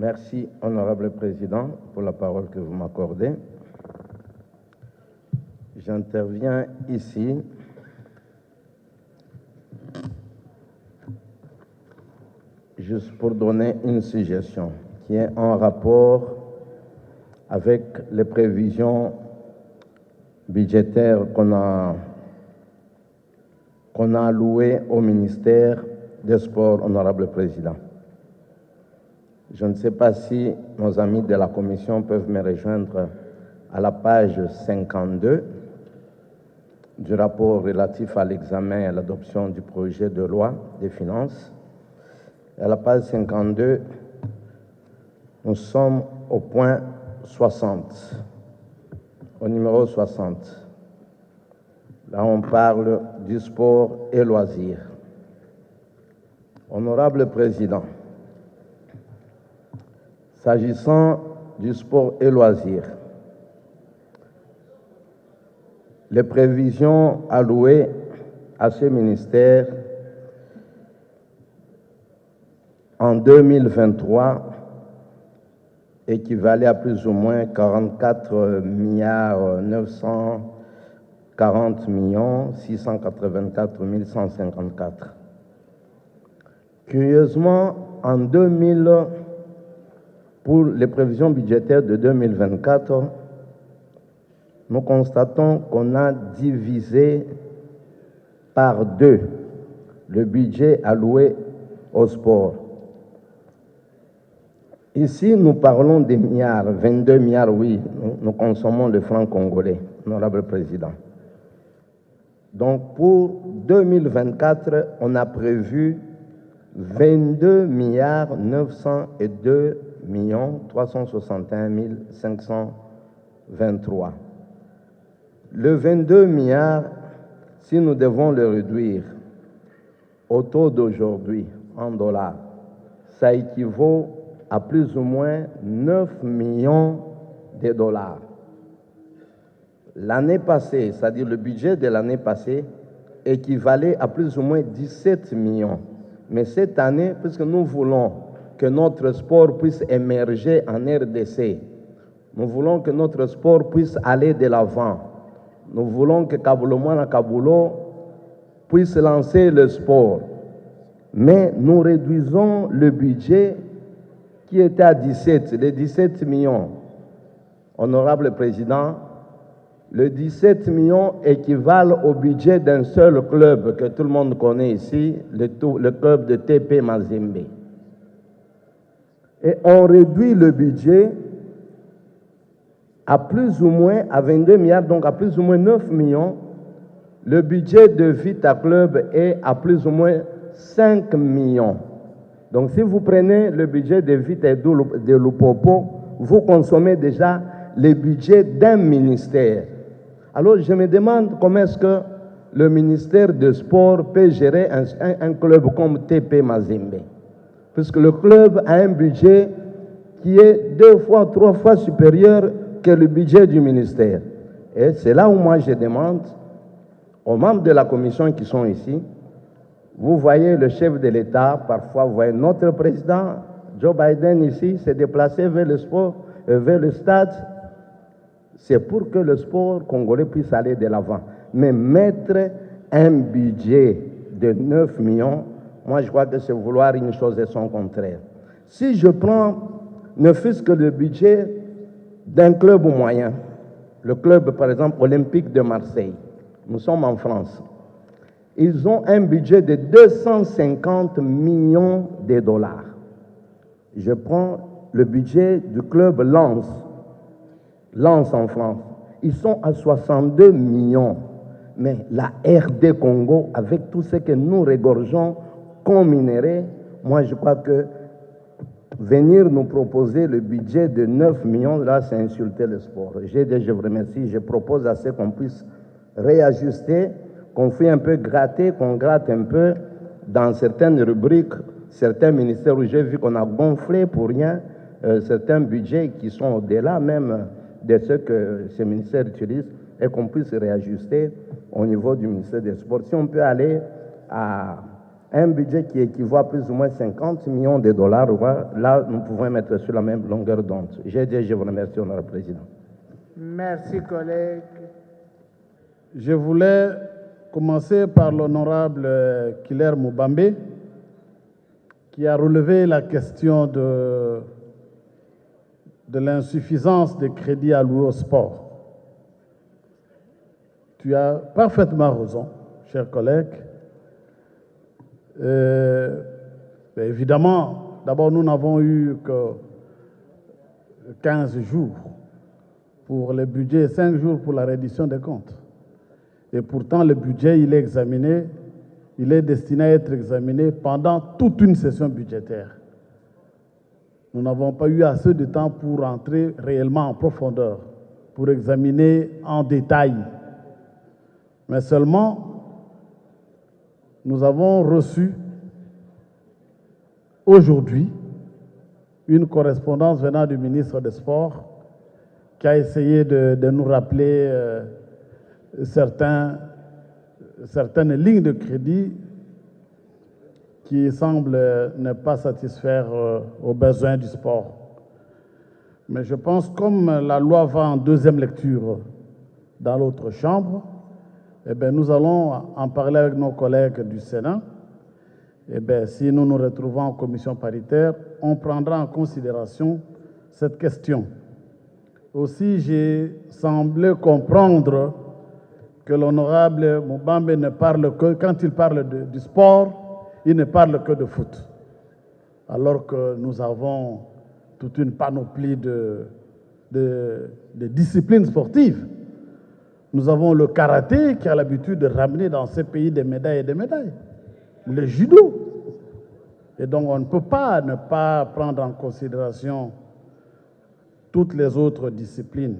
Merci, Honorable Président, pour la parole que vous m'accordez. J'interviens ici juste pour donner une suggestion qui est en rapport avec les prévisions budgétaires qu'on a allouées au ministère des Sports, Honorable Président. Je ne sais pas si nos amis de la Commission peuvent me rejoindre à la page 52 du rapport relatif à l'examen et à l'adoption du projet de loi des finances. À la page 52, nous sommes au point 60, au numéro 60. Là, on parle du sport et loisirs. Honorable Président, s'agissant du sport et loisirs, les prévisions allouées à ce ministère en 2023 équivalaient à plus ou moins 44 940 684 154. Curieusement, en 2000, pour les prévisions budgétaires de 2024, nous constatons qu'on a divisé par 2 le budget alloué au sport. Ici, nous parlons des milliards, 22 milliards, oui, nous consommons le franc congolais, Honorable Président. Donc, pour 2024, on a prévu 22 milliards 902 361 523. Le 22 milliards, si nous devons le réduire au taux d'aujourd'hui en dollars, ça équivaut à plus ou moins 9 millions de dollars. L'année passée, c'est-à-dire le budget de l'année passée, équivalait à plus ou moins 17 millions. Mais cette année, puisque nous voulons que notre sport puisse émerger en RDC, nous voulons que notre sport puisse aller de l'avant, nous voulons que Kaboulomana Kaboulo puisse lancer le sport. Mais nous réduisons le budget qui était à 17, les 17 millions. Honorable Président, les 17 millions équivalent au budget d'un seul club que tout le monde connaît ici, le club de TP Mazembe. Et on réduit le budget à plus ou moins, à 22 milliards, donc à plus ou moins 9 millions. Le budget de Vita Club est à plus ou moins 5 millions. Donc si vous prenez le budget de Vita de Lupopo, vous consommez déjà le budget d'un ministère. Alors je me demande comment est-ce que le ministère des Sports peut gérer un club comme TP Mazembe. Puisque le club a un budget qui est 2 fois, 3 fois supérieur que le budget du ministère. Et c'est là où moi je demande aux membres de la commission qui sont ici, vous voyez le chef de l'État, parfois vous voyez notre président, Joe Biden ici, s'est déplacé vers le sport, vers le stade. C'est pour que le sport congolais puisse aller de l'avant. Mais mettre un budget de 9 millions, moi je crois que c'est vouloir une chose et son contraire. Si je prends ne fût-ce que le budget d'un club moyen, le club par exemple olympique de Marseille, nous sommes en France, ils ont un budget de 250 millions de dollars. Je prends le budget du club Lens en France, ils sont à 62 millions. Mais la RD Congo, avec tout ce que nous regorgeons comme minerais, moi je crois que venir nous proposer le budget de 9 millions, là c'est insulter le sport. Je vous remercie, je propose à ce qu'on puisse réajuster, qu'on fait un peu gratter, qu'on gratte un peu dans certaines rubriques, certains ministères où j'ai vu qu'on a gonflé pour rien, certains budgets qui sont au-delà même de ce que ces ministères utilisent, et qu'on puisse réajuster au niveau du ministère des Sports. Si on peut aller à un budget qui équivaut à plus ou moins 50 millions de dollars, là, nous pouvons mettre sur la même longueur d'onde. Je vous remercie, Honorable Président. Merci, collègue. Je voulais commencer par l'honorable Kiler Moubambe, qui a relevé la question de l'insuffisance des crédits alloués au sport. Tu as parfaitement raison, cher collègue. Évidemment, d'abord, nous n'avons eu que 15 jours pour le budget et 5 jours pour la reddition des comptes. Et pourtant, le budget, il est destiné à être examiné pendant toute une session budgétaire. Nous n'avons pas eu assez de temps pour entrer réellement en profondeur, pour examiner en détail. Mais seulement, nous avons reçu aujourd'hui une correspondance venant du ministre des Sports qui a essayé de nous rappeler certaines lignes de crédit qui semblent ne pas satisfaire aux besoins du sport. Mais je pense, comme la loi va en deuxième lecture dans l'autre chambre, eh bien, nous allons en parler avec nos collègues du Sénat. Eh bien, si nous nous retrouvons en commission paritaire, on prendra en considération cette question. Aussi, j'ai semblé comprendre que l'honorable Moubambe ne parle que, quand il parle du sport, il ne parle que de foot. Alors que nous avons toute une panoplie de disciplines sportives. Nous avons le karaté qui a l'habitude de ramener dans ces pays des médailles et des médailles. Le judo. Et donc on ne peut pas ne pas prendre en considération toutes les autres disciplines.